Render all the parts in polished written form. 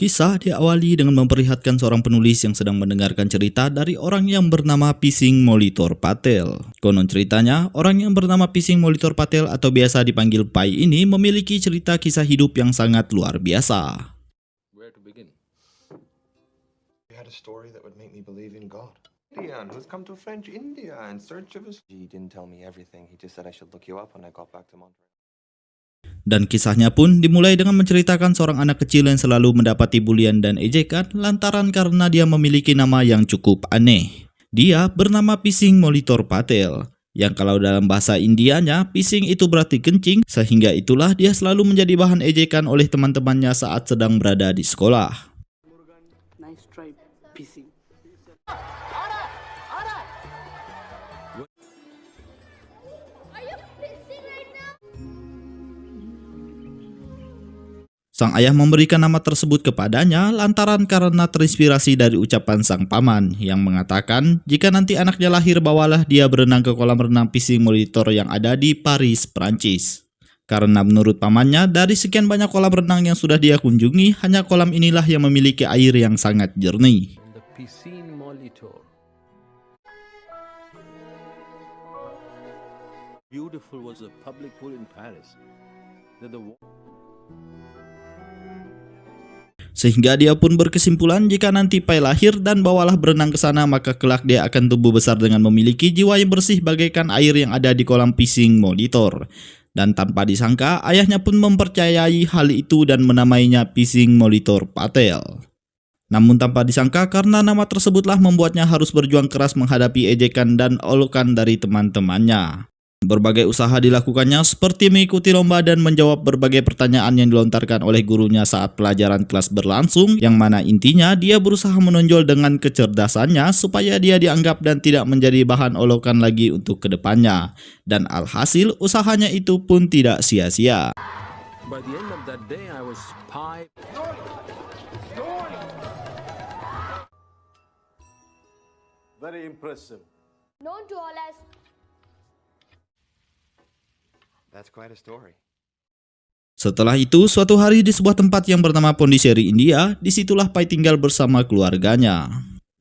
Kisah diawali dengan memperlihatkan seorang penulis yang sedang mendengarkan cerita dari orang yang bernama Pising Molitor Patel. Konon ceritanya, orang yang bernama Pising Molitor Patel atau biasa dipanggil Pai ini memiliki cerita kisah hidup yang sangat luar biasa. Where to begin? You had a story that would make me believe in God. Indian who's come to French India in search of us. He didn't tell me everything. He just said I should look you up when I got back to Montreal. Dan kisahnya pun dimulai dengan menceritakan seorang anak kecil yang selalu mendapati bulian dan ejekan lantaran karena dia memiliki nama yang cukup aneh. Dia bernama Pising Molitor Patel, yang kalau dalam bahasa Indianya, pising itu berarti kencing, sehingga itulah dia selalu menjadi bahan ejekan oleh teman-temannya saat sedang berada di sekolah. Nice try, PC. Sang ayah memberikan nama tersebut kepadanya lantaran karena terinspirasi dari ucapan sang paman yang mengatakan jika nanti anaknya lahir bawalah dia berenang ke kolam renang Pising Molitor yang ada di Paris, Prancis. Karena menurut pamannya dari sekian banyak kolam renang yang sudah dia kunjungi, hanya kolam inilah yang memiliki air yang sangat jernih. The Piscine Molitor. Beautiful was a public pool in Paris. Sehingga dia pun berkesimpulan jika nanti Pai lahir dan bawalah berenang ke sana, maka kelak dia akan tumbuh besar dengan memiliki jiwa yang bersih bagaikan air yang ada di kolam Pising Molitor. Dan tanpa disangka, ayahnya pun mempercayai hal itu dan menamainya Pising Molitor Patel. Namun tanpa disangka karena nama tersebutlah membuatnya harus berjuang keras menghadapi ejekan dan olokan dari teman-temannya. Berbagai usaha dilakukannya seperti mengikuti lomba dan menjawab berbagai pertanyaan yang dilontarkan oleh gurunya saat pelajaran kelas berlangsung, yang mana intinya dia berusaha menonjol dengan kecerdasannya supaya dia dianggap dan tidak menjadi bahan olokan lagi untuk kedepannya. Dan alhasil usahanya itu pun tidak sia-sia. By the end of that day, I was Pai. Very impressive. Known to all as That's quite a story. Setelah itu, suatu hari di sebuah tempat yang bernama Pondichéry, India, disitulah Pai tinggal bersama keluarganya.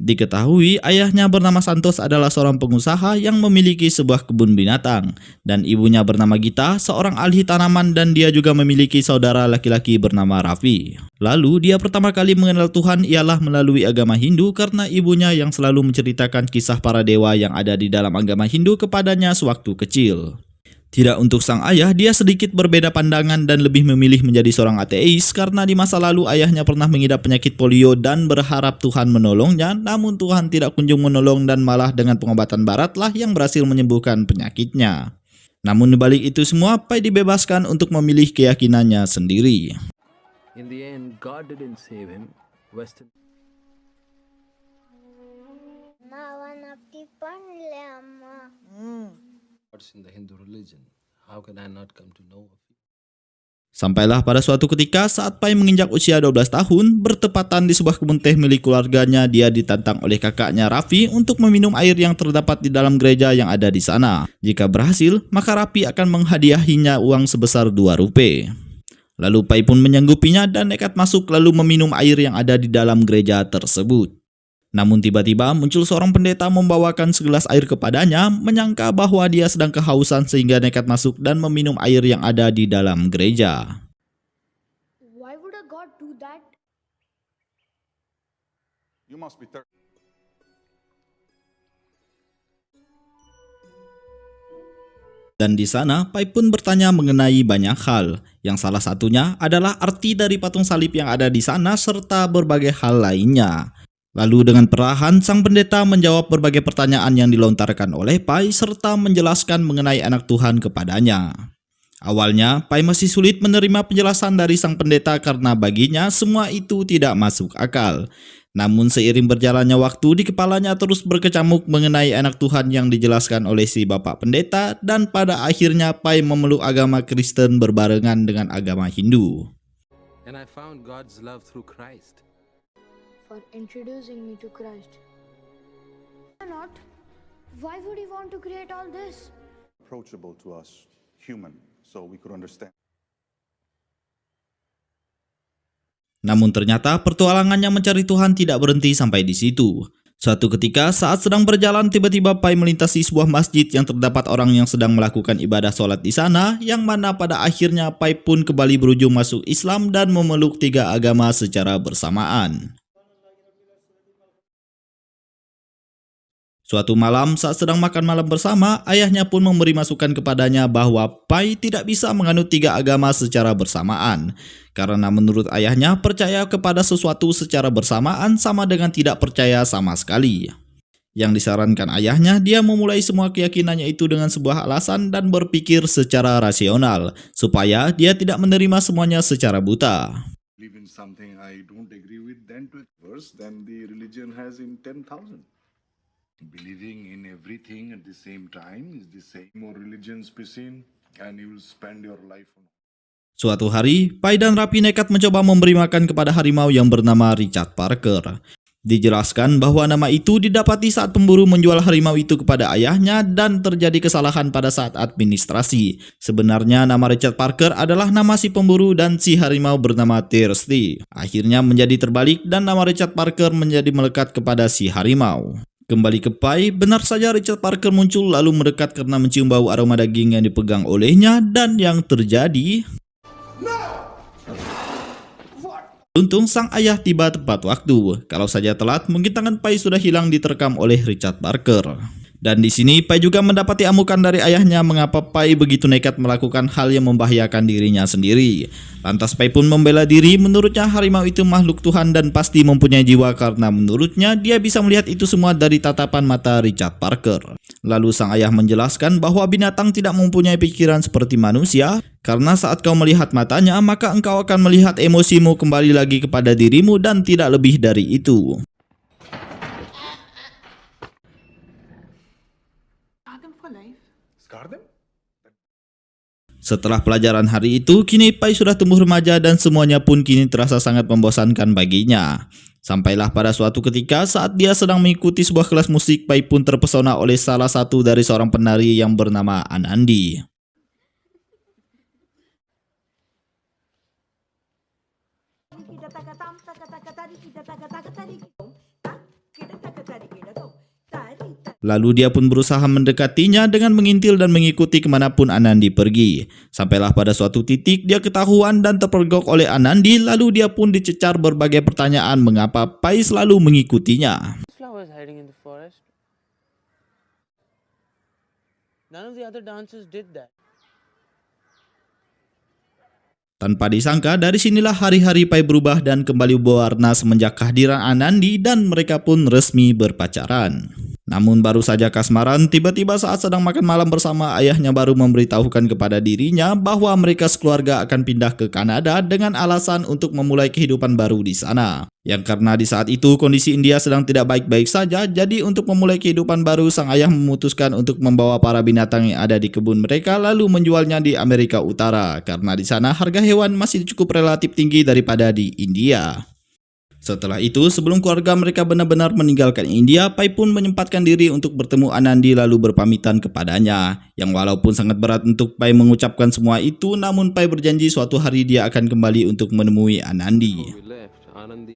Diketahui ayahnya bernama Santos adalah seorang pengusaha yang memiliki sebuah kebun binatang, dan ibunya bernama Gita, seorang ahli tanaman, dan dia juga memiliki saudara laki-laki bernama Raffi. Lalu dia pertama kali mengenal Tuhan ialah melalui agama Hindu karena ibunya yang selalu menceritakan kisah para dewa yang ada di dalam agama Hindu kepadanya sewaktu kecil. Tidak untuk sang ayah, dia sedikit berbeda pandangan dan lebih memilih menjadi seorang ateis karena di masa lalu ayahnya pernah mengidap penyakit polio dan berharap Tuhan menolongnya, namun Tuhan tidak kunjung menolong dan malah dengan pengobatan baratlah yang berhasil menyembuhkan penyakitnya. Namun dibalik itu semua, Pai dibebaskan untuk memilih keyakinannya sendiri. In the end, God didn't save him. Western. Gods in the Hindu religion. How can I not come to know of you? Sampailah pada suatu ketika saat Pai menginjak usia 12 tahun, bertepatan di sebuah kebun teh milik keluarganya, dia ditantang oleh kakaknya Raffi untuk meminum air yang terdapat di dalam gereja yang ada di sana. Jika berhasil, maka Raffi akan menghadiahinya uang sebesar 2 rupiah. Lalu Pai pun menyanggupinya dan nekat masuk lalu meminum air yang ada di dalam gereja tersebut. Namun tiba-tiba muncul seorang pendeta membawakan segelas air kepadanya, menyangka bahwa dia sedang kehausan sehingga nekat masuk dan meminum air yang ada di dalam gereja. why would a god do that? You must be thirsty. Dan di sana Pai pun bertanya mengenai banyak hal, yang salah satunya adalah arti dari patung salib yang ada di sana serta berbagai hal lainnya. Lalu dengan perlahan sang pendeta menjawab berbagai pertanyaan yang dilontarkan oleh Pai serta menjelaskan mengenai anak Tuhan kepadanya. Awalnya Pai masih sulit menerima penjelasan dari sang pendeta karena baginya semua itu tidak masuk akal. Namun seiring berjalannya waktu di kepalanya terus berkecamuk mengenai anak Tuhan yang dijelaskan oleh si bapak pendeta, dan pada akhirnya Pai memeluk agama Kristen berbarengan dengan agama Hindu. And I found God's love through Christ. For introducing me to Christ. Not. Why would he want to create all this? Approachable to us, human, so we could understand. Namun ternyata petualangannya mencari Tuhan tidak berhenti sampai di situ. Suatu ketika saat sedang berjalan tiba-tiba Pai melintasi sebuah masjid yang terdapat orang yang sedang melakukan ibadah sholat di sana, yang mana pada akhirnya Pai pun kembali berujung masuk Islam dan memeluk 3 agama secara bersamaan. Suatu malam saat sedang makan malam bersama, ayahnya pun memberi masukan kepadanya bahwa Pai tidak bisa menganut 3 agama secara bersamaan. Karena menurut ayahnya, percaya kepada sesuatu secara bersamaan sama dengan tidak percaya sama sekali. Yang disarankan ayahnya, dia memulai semua keyakinannya itu dengan sebuah alasan dan berpikir secara rasional, supaya dia tidak menerima semuanya secara buta. Believe in something I don't agree with, then to worse than the religion has in 10,000. Believing in everything at the same time is the same. More religions be seen, and you will spend your life on. Suatu hari, Pai dan Rapi nekat mencoba memberi makan kepada harimau yang bernama Richard Parker. Dijelaskan bahwa nama itu didapati saat pemburu menjual harimau itu kepada ayahnya dan terjadi kesalahan pada saat administrasi. Sebenarnya nama Richard Parker adalah nama si pemburu dan si harimau bernama Thirsty. Akhirnya menjadi terbalik dan nama Richard Parker menjadi melekat kepada si harimau. Kembali ke Pai, benar saja Richard Parker muncul lalu mendekat karena mencium bau aroma daging yang dipegang olehnya dan yang terjadi... Untung sang ayah tiba tepat waktu. Kalau saja telat, mungkin tangan Pai sudah hilang diterkam oleh Richard Parker. Dan di sini Pai juga mendapati amukan dari ayahnya mengapa Pai begitu nekat melakukan hal yang membahayakan dirinya sendiri. Lantas Pai pun membela diri, menurutnya harimau itu makhluk Tuhan dan pasti mempunyai jiwa karena menurutnya dia bisa melihat itu semua dari tatapan mata Richard Parker. Lalu sang ayah menjelaskan bahwa binatang tidak mempunyai pikiran seperti manusia, karena saat kau melihat matanya maka engkau akan melihat emosimu kembali lagi kepada dirimu dan tidak lebih dari itu. Scar them? Setelah pelajaran hari itu, kini Pai sudah tumbuh remaja dan semuanya pun kini terasa sangat membosankan baginya. Sampailah pada suatu ketika saat dia sedang mengikuti sebuah kelas musik, Pai pun terpesona oleh salah satu dari seorang penari yang bernama Anandi. Lalu dia pun berusaha mendekatinya dengan mengintil dan mengikuti kemanapun Anandi pergi. Sampailah pada suatu titik dia ketahuan dan terpergok oleh Anandi, lalu dia pun dicecar berbagai pertanyaan mengapa Pai selalu mengikutinya. Flowers hiding in the forest. None of the other dancers did that. Tanpa disangka, dari sinilah hari-hari Pai berubah dan kembali berwarna semenjak kehadiran Anandi dan mereka pun resmi berpacaran. Namun baru saja kasmaran, tiba-tiba saat sedang makan malam bersama, ayahnya baru memberitahukan kepada dirinya bahwa mereka sekeluarga akan pindah ke Kanada dengan alasan untuk memulai kehidupan baru di sana. Yang karena di saat itu kondisi India sedang tidak baik-baik saja, jadi untuk memulai kehidupan baru, sang ayah memutuskan untuk membawa para binatang yang ada di kebun mereka lalu menjualnya di Amerika Utara, karena di sana harga hewan masih cukup relatif tinggi daripada di India. Setelah itu, sebelum keluarga mereka benar-benar meninggalkan India, Pai pun menyempatkan diri untuk bertemu Anandi lalu berpamitan kepadanya. Yang walaupun sangat berat untuk Pai mengucapkan semua itu, namun Pai berjanji suatu hari dia akan kembali untuk menemui Anandi. We left. Anandi.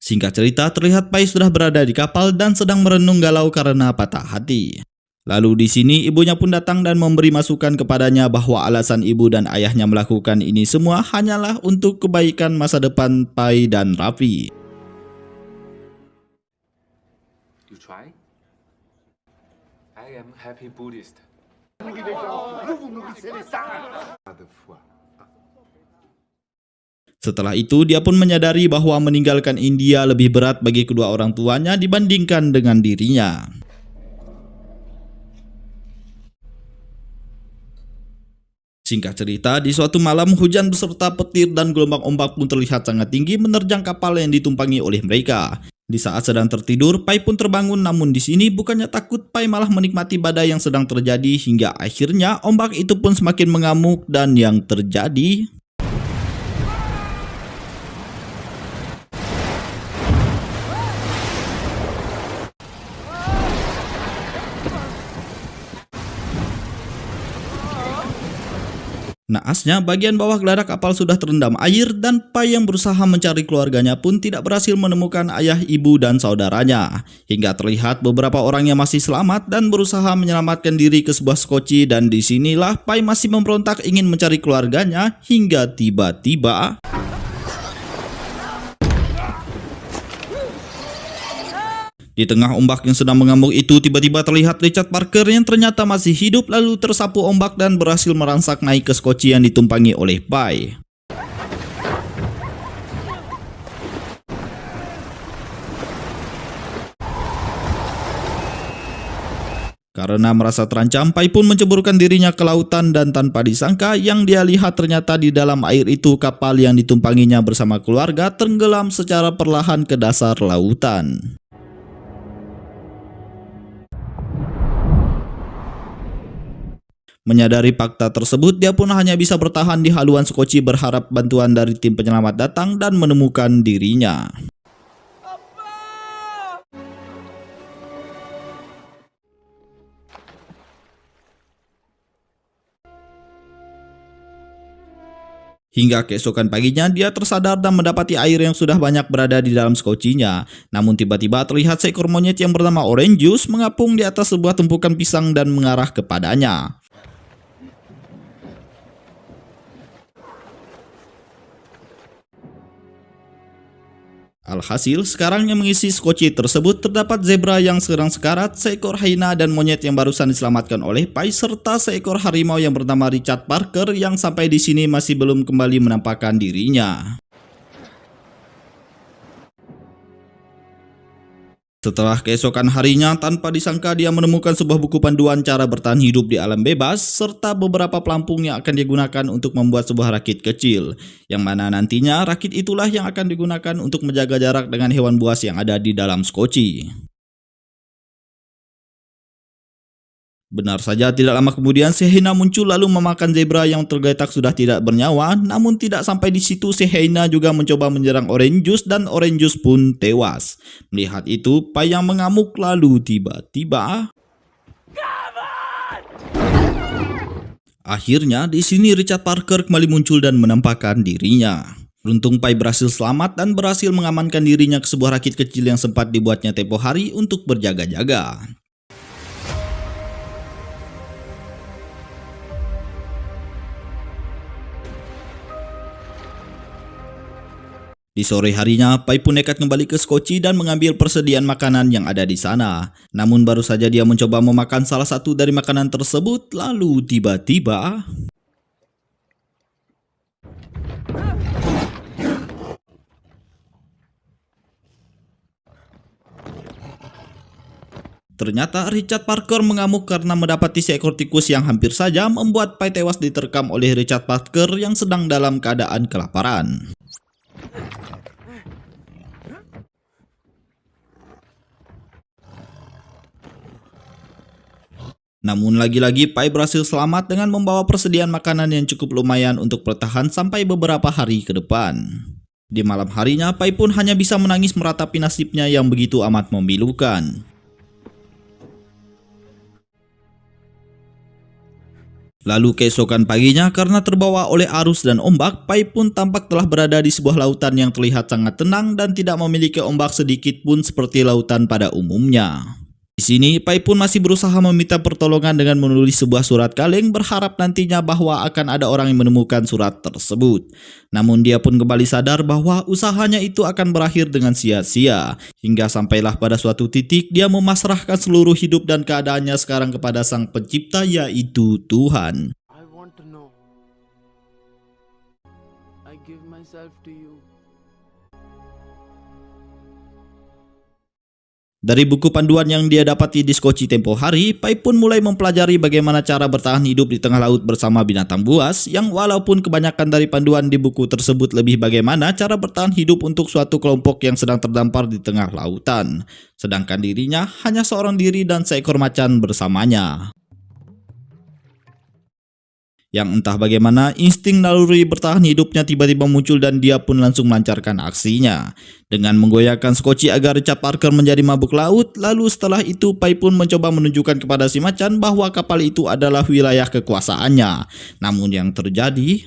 Singkat cerita, terlihat Pai sudah berada di kapal dan sedang merenung galau karena patah hati. Lalu di sini ibunya pun datang dan memberi masukan kepadanya bahwa alasan ibu dan ayahnya melakukan ini semua hanyalah untuk kebaikan masa depan Pai dan Rapi. You try? I am happy Buddhist. Setelah itu dia pun menyadari bahwa meninggalkan India lebih berat bagi kedua orang tuanya dibandingkan dengan dirinya. Singkat cerita, di suatu malam hujan beserta petir dan gelombang ombak pun terlihat sangat tinggi menerjang kapal yang ditumpangi oleh mereka. Di saat sedang tertidur, Pai pun terbangun, namun di sini bukannya takut, Pai malah menikmati badai yang sedang terjadi hingga akhirnya ombak itu pun semakin mengamuk dan yang terjadi... Naasnya, bagian bawah geladak kapal sudah terendam air dan Pai yang berusaha mencari keluarganya pun tidak berhasil menemukan ayah, ibu, dan saudaranya. Hingga terlihat beberapa orang yang masih selamat dan berusaha menyelamatkan diri ke sebuah skoci, dan disinilah Pai masih memberontak ingin mencari keluarganya hingga tiba-tiba di tengah ombak yang sedang mengamuk itu, tiba-tiba terlihat Richard Parker yang ternyata masih hidup lalu tersapu ombak dan berhasil merangsak naik ke skoci yang ditumpangi oleh Pai. Karena merasa terancam, Pai pun menceburkan dirinya ke lautan dan tanpa disangka yang dia lihat ternyata di dalam air itu kapal yang ditumpanginya bersama keluarga tenggelam secara perlahan ke dasar lautan. Menyadari fakta tersebut, dia pun hanya bisa bertahan di haluan skoci berharap bantuan dari tim penyelamat datang dan menemukan dirinya. Hingga keesokan paginya, dia tersadar dan mendapati air yang sudah banyak berada di dalam skocinya. Namun tiba-tiba terlihat seekor monyet yang bernama Orange Juice mengapung di atas sebuah tumpukan pisang dan mengarah kepadanya. Alhasil, sekarang yang mengisi skoci tersebut terdapat zebra yang sedang sekarat, seekor hyena dan monyet yang barusan diselamatkan oleh Pai, serta seekor harimau yang bernama Richard Parker yang sampai di sini masih belum kembali menampakkan dirinya. Setelah keesokan harinya, tanpa disangka dia menemukan sebuah buku panduan cara bertahan hidup di alam bebas, serta beberapa pelampung yang akan digunakan untuk membuat sebuah rakit kecil, yang mana nantinya rakit itulah yang akan digunakan untuk menjaga jarak dengan hewan buas yang ada di dalam skoci. Benar saja, tidak lama kemudian si hyena muncul lalu memakan zebra yang tergeletak sudah tidak bernyawa. Namun tidak sampai di situ, si hyena juga mencoba menyerang Orange Juice dan Orange Juice pun tewas. Melihat itu, Pai yang mengamuk lalu tiba-tiba akhirnya di sini Richard Parker kembali muncul dan menampakkan dirinya. Beruntung Pai berhasil selamat dan berhasil mengamankan dirinya ke sebuah rakit kecil yang sempat dibuatnya tempo hari untuk berjaga-jaga. Di sore harinya, Pai pun nekat kembali ke skoci dan mengambil persediaan makanan yang ada di sana. Namun baru saja dia mencoba memakan salah satu dari makanan tersebut, lalu tiba-tiba ternyata Richard Parker mengamuk karena mendapati seekor tikus yang hampir saja membuat Pai tewas diterkam oleh Richard Parker yang sedang dalam keadaan kelaparan. Namun lagi-lagi Pai berhasil selamat dengan membawa persediaan makanan yang cukup lumayan untuk bertahan sampai beberapa hari ke depan. Di malam harinya, Pai pun hanya bisa menangis meratapi nasibnya yang begitu amat memilukan. Lalu keesokan paginya, karena terbawa oleh arus dan ombak, Pai pun tampak telah berada di sebuah lautan yang terlihat sangat tenang dan tidak memiliki ombak sedikit pun seperti lautan pada umumnya. Di sini, Pai pun masih berusaha meminta pertolongan dengan menulis sebuah surat kaleng berharap nantinya bahwa akan ada orang yang menemukan surat tersebut. Namun dia pun kembali sadar bahwa usahanya itu akan berakhir dengan sia-sia. Hingga sampailah pada suatu titik dia memasrahkan seluruh hidup dan keadaannya sekarang kepada Sang Pencipta, yaitu Tuhan. I want to know. I give myself to you. Dari buku panduan yang dia dapati di skoci tempo hari, Pai pun mulai mempelajari bagaimana cara bertahan hidup di tengah laut bersama binatang buas, yang walaupun kebanyakan dari panduan di buku tersebut lebih bagaimana cara bertahan hidup untuk suatu kelompok yang sedang terdampar di tengah lautan. Sedangkan dirinya hanya seorang diri dan seekor macan bersamanya. Yang entah bagaimana insting naluri bertahan hidupnya tiba-tiba muncul dan dia pun langsung melancarkan aksinya dengan menggoyahkan Scotchy agar Richard Parker menjadi mabuk laut. Lalu setelah itu Pai pun mencoba menunjukkan kepada si macan bahwa kapal itu adalah wilayah kekuasaannya. Namun yang terjadi,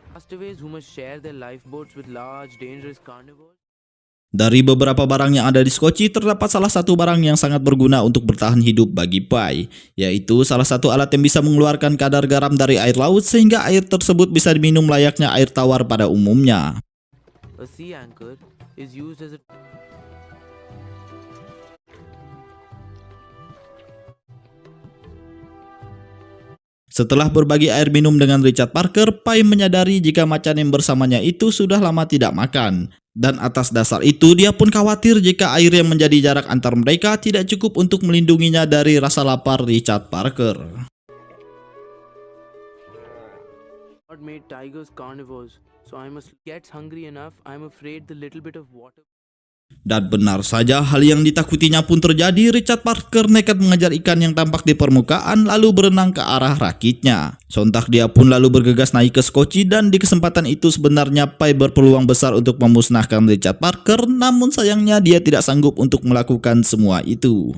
Castaways who must share their lifeboats with large, dangerous carnivores. dari beberapa barang yang ada di Scotchy, terdapat salah satu barang yang sangat berguna untuk bertahan hidup bagi Pai, yaitu salah satu alat yang bisa mengeluarkan kadar garam dari air laut sehingga air tersebut bisa diminum layaknya air tawar pada umumnya. A sea anchor is used as a Setelah berbagi air minum dengan Richard Parker, Pai menyadari jika macan yang bersamanya itu sudah lama tidak makan. Dan atas dasar itu dia pun khawatir jika air yang menjadi jarak antar mereka tidak cukup untuk melindunginya dari rasa lapar Richard Parker. God made tigers carnivores, so I must get hungry enough. I'm afraid the little bit of water. Dan benar saja hal yang ditakutinya pun terjadi. Richard Parker nekat mengejar ikan yang tampak di permukaan lalu berenang ke arah rakitnya. Sontak dia pun lalu bergegas naik ke Scotchy dan di kesempatan itu sebenarnya Pai berpeluang besar untuk memusnahkan Richard Parker, namun sayangnya dia tidak sanggup untuk melakukan semua itu.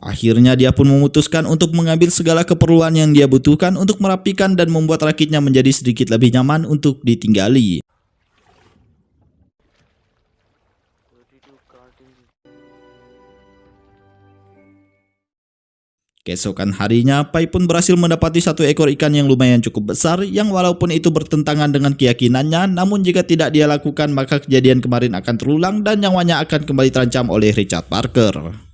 Akhirnya dia pun memutuskan untuk mengambil segala keperluan yang dia butuhkan untuk merapikan dan membuat rakitnya menjadi sedikit lebih nyaman untuk ditinggali. Keesokan harinya, Pai pun berhasil mendapati satu ekor ikan yang lumayan cukup besar yang walaupun itu bertentangan dengan keyakinannya, namun jika tidak dia lakukan maka kejadian kemarin akan terulang dan nyawanya akan kembali terancam oleh Richard Parker.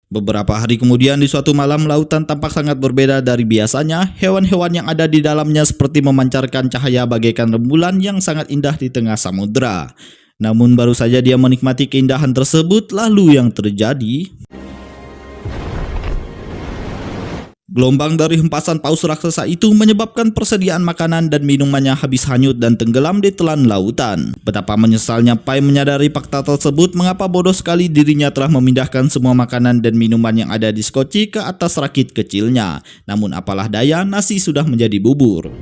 Beberapa hari kemudian di suatu malam lautan tampak sangat berbeda dari biasanya. Hewan-hewan yang ada di dalamnya seperti memancarkan cahaya bagaikan rembulan yang sangat indah di tengah samudera. Namun baru saja dia menikmati keindahan tersebut, lalu yang terjadi, gelombang dari hempasan paus raksasa itu menyebabkan persediaan makanan dan minumannya habis hanyut dan tenggelam di telan lautan. Betapa menyesalnya Pai menyadari fakta tersebut, mengapa bodoh sekali dirinya telah memindahkan semua makanan dan minuman yang ada di Scotchy ke atas rakit kecilnya. Namun apalah daya, nasi sudah menjadi bubur.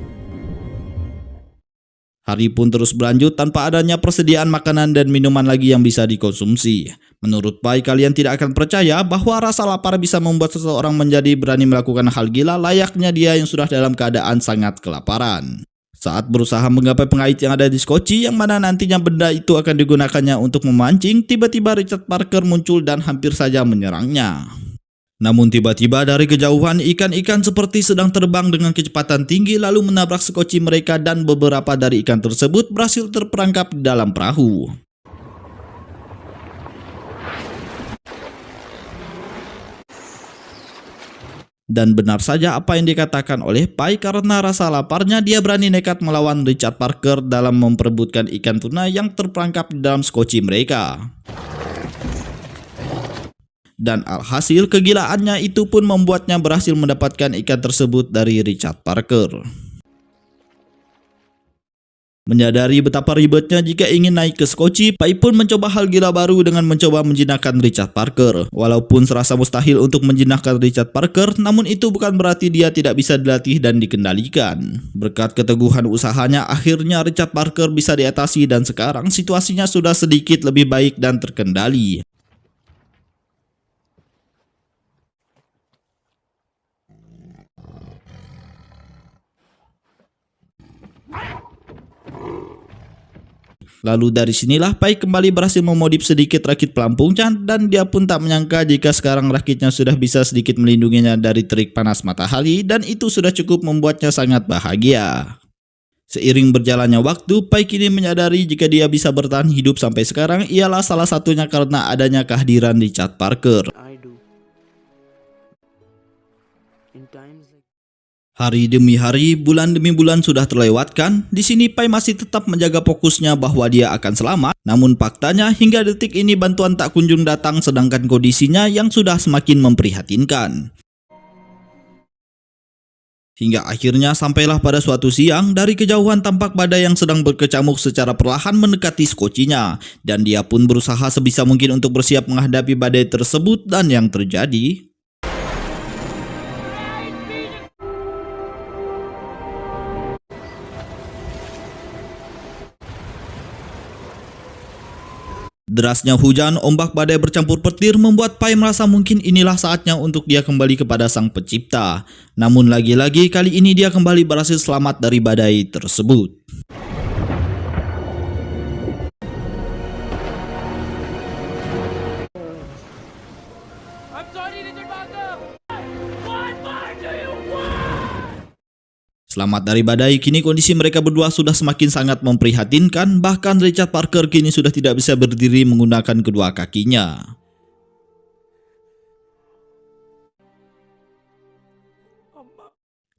Hari pun terus berlanjut tanpa adanya persediaan makanan dan minuman lagi yang bisa dikonsumsi. Menurut Pai, kalian tidak akan percaya bahwa rasa lapar bisa membuat seseorang menjadi berani melakukan hal gila layaknya dia yang sudah dalam keadaan sangat kelaparan. Saat berusaha menggapai pengait yang ada di Scotchy yang mana nantinya benda itu akan digunakannya untuk memancing, tiba-tiba Richard Parker muncul dan hampir saja menyerangnya. Namun tiba-tiba dari kejauhan ikan-ikan seperti sedang terbang dengan kecepatan tinggi lalu menabrak Scotchy mereka dan beberapa dari ikan tersebut berhasil terperangkap di dalam perahu. Dan benar saja apa yang dikatakan oleh Pai, karena rasa laparnya dia berani nekat melawan Richard Parker dalam memperebutkan ikan tuna yang terperangkap di dalam Scotchy mereka. Dan alhasil kegilaannya itu pun membuatnya berhasil mendapatkan ikan tersebut dari Richard Parker. Menyadari betapa ribetnya jika ingin naik ke Scotchy, Pai pun mencoba hal gila baru dengan mencoba menjinakkan Richard Parker. Walaupun serasa mustahil untuk menjinakkan Richard Parker, namun itu bukan berarti dia tidak bisa dilatih dan dikendalikan. Berkat keteguhan usahanya, akhirnya Richard Parker bisa diatasi dan sekarang situasinya sudah sedikit lebih baik dan terkendali. Lalu dari sinilah Pai kembali berhasil memodif sedikit rakit pelampungnya dan dia pun tak menyangka jika sekarang rakitnya sudah bisa sedikit melindunginya dari terik panas matahari dan itu sudah cukup membuatnya sangat bahagia. Seiring berjalannya waktu, Pai kini menyadari jika dia bisa bertahan hidup sampai sekarang ialah salah satunya karena adanya kehadiran Richard Parker. I do. In times like Hari demi hari, bulan demi bulan sudah terlewatkan. Di sini Pai masih tetap menjaga fokusnya bahwa dia akan selamat. Namun faktanya hingga detik ini bantuan tak kunjung datang sedangkan kondisinya yang sudah semakin memprihatinkan. Hingga akhirnya sampailah pada suatu siang, dari kejauhan tampak badai yang sedang berkecamuk secara perlahan mendekati skocinya. Dan dia pun berusaha sebisa mungkin untuk bersiap menghadapi badai tersebut dan yang terjadi... Derasnya hujan, ombak badai bercampur petir membuat Pai merasa mungkin inilah saatnya untuk dia kembali kepada Sang Pencipta. Namun lagi-lagi kali ini dia kembali berhasil selamat dari badai tersebut. I'm sorry, Richard Parker. What more do you want? Selamat dari badai, kini kondisi mereka berdua sudah semakin sangat memprihatinkan. Bahkan Richard Parker kini sudah tidak bisa berdiri menggunakan kedua kakinya.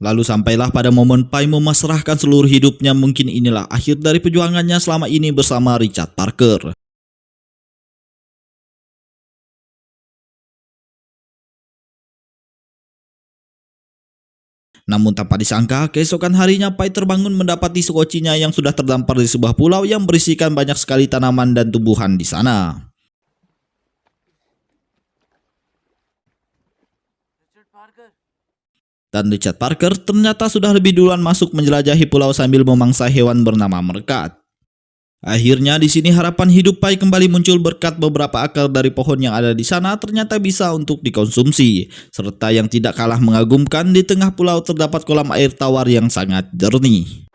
Lalu sampailah pada momen Pai memasrahkan seluruh hidupnya. Mungkin inilah akhir dari perjuangannya selama ini bersama Richard Parker. Namun tanpa disangka, keesokan harinya Pai terbangun mendapati skocinya yang sudah terdampar di sebuah pulau yang berisikan banyak sekali tanaman dan tumbuhan di sana. Richard Parker. Dan Richard Parker ternyata sudah lebih duluan masuk menjelajahi pulau sambil memangsa hewan bernama merkat. Akhirnya di sini harapan hidup Pai kembali muncul berkat beberapa akar dari pohon yang ada di sana ternyata bisa untuk dikonsumsi. Serta yang tidak kalah mengagumkan, di tengah pulau terdapat kolam air tawar yang sangat jernih.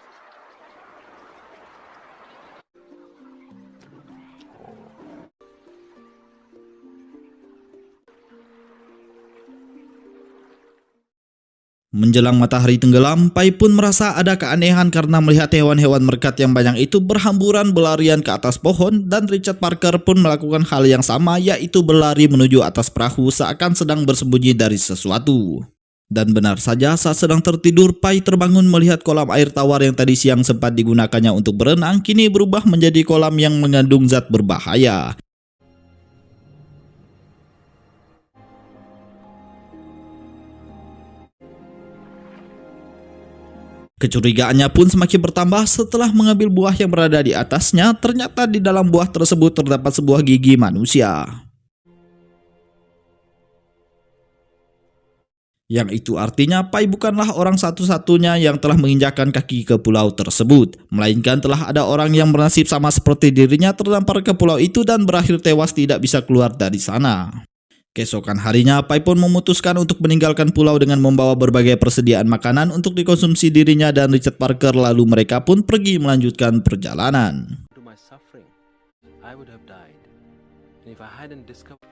Menjelang matahari tenggelam, Pai pun merasa ada keanehan karena melihat hewan-hewan merkat yang banyak itu berhamburan berlarian ke atas pohon, dan Richard Parker pun melakukan hal yang sama, yaitu berlari menuju atas perahu seakan sedang bersembunyi dari sesuatu. Dan benar saja, saat sedang tertidur, Pai terbangun melihat kolam air tawar yang tadi siang sempat digunakannya untuk berenang kini berubah menjadi kolam yang mengandung zat berbahaya. Kecurigaannya pun semakin bertambah setelah mengambil buah yang berada di atasnya. Ternyata di dalam buah tersebut terdapat sebuah gigi manusia. Yang itu artinya Pai bukanlah orang satu-satunya yang telah menginjakkan kaki ke pulau tersebut. Melainkan telah ada orang yang bernasib sama seperti dirinya terdampar ke pulau itu dan berakhir tewas tidak bisa keluar dari sana. Keesokan harinya, Pai pun memutuskan untuk meninggalkan pulau dengan membawa berbagai persediaan makanan untuk dikonsumsi dirinya dan Richard Parker, lalu mereka pun pergi melanjutkan perjalanan. To my suffering, I would have died. And if I hadn't discovered...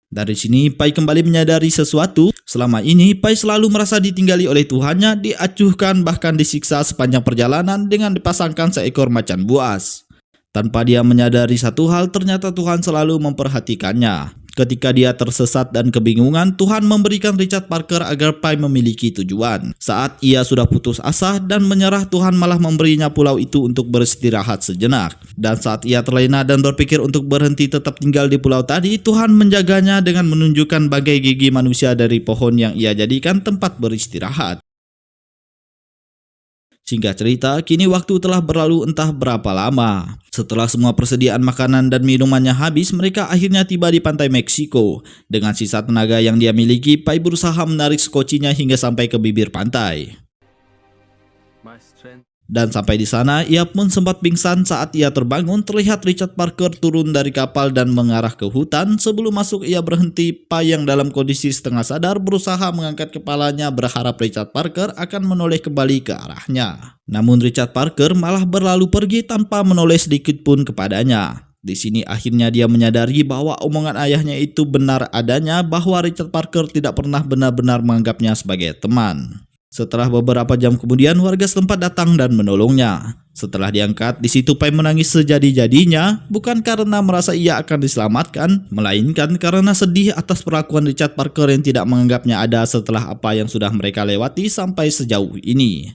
Dari sini, Pai kembali menyadari sesuatu. Selama ini, Pai selalu merasa ditinggali oleh Tuhannya, diacuhkan bahkan disiksa sepanjang perjalanan dengan dipasangkan seekor macan buas. Tanpa dia menyadari satu hal, ternyata Tuhan selalu memperhatikannya. Ketika dia tersesat dan kebingungan, Tuhan memberikan Richard Parker agar Pai memiliki tujuan. Saat ia sudah putus asa dan menyerah, Tuhan malah memberinya pulau itu untuk beristirahat sejenak. Dan saat ia terlena dan berpikir untuk berhenti tetap tinggal di pulau tadi, Tuhan menjaganya dengan menunjukkan bagai gigi manusia dari pohon yang ia jadikan tempat beristirahat. Singkat cerita, kini waktu telah berlalu entah berapa lama. Setelah semua persediaan makanan dan minumannya habis, mereka akhirnya tiba di pantai Meksiko. Dengan sisa tenaga yang dia miliki, Pai berusaha menarik skocinya hingga sampai ke bibir pantai. My strength... Dan sampai di sana, ia pun sempat pingsan. Saat ia terbangun, terlihat Richard Parker turun dari kapal dan mengarah ke hutan. Sebelum masuk, ia berhenti. Pai yang dalam kondisi setengah sadar berusaha mengangkat kepalanya berharap Richard Parker akan menoleh kembali ke arahnya. Namun Richard Parker malah berlalu pergi tanpa menoleh sedikit pun kepadanya. Di sini akhirnya dia menyadari bahwa omongan ayahnya itu benar adanya, bahwa Richard Parker tidak pernah benar-benar menganggapnya sebagai teman. Setelah beberapa jam kemudian, warga setempat datang dan menolongnya. Setelah diangkat, di situ Pai menangis sejadi-jadinya, bukan karena merasa ia akan diselamatkan, melainkan karena sedih atas perlakuan Richard Parker yang tidak menganggapnya ada setelah apa yang sudah mereka lewati sampai sejauh ini.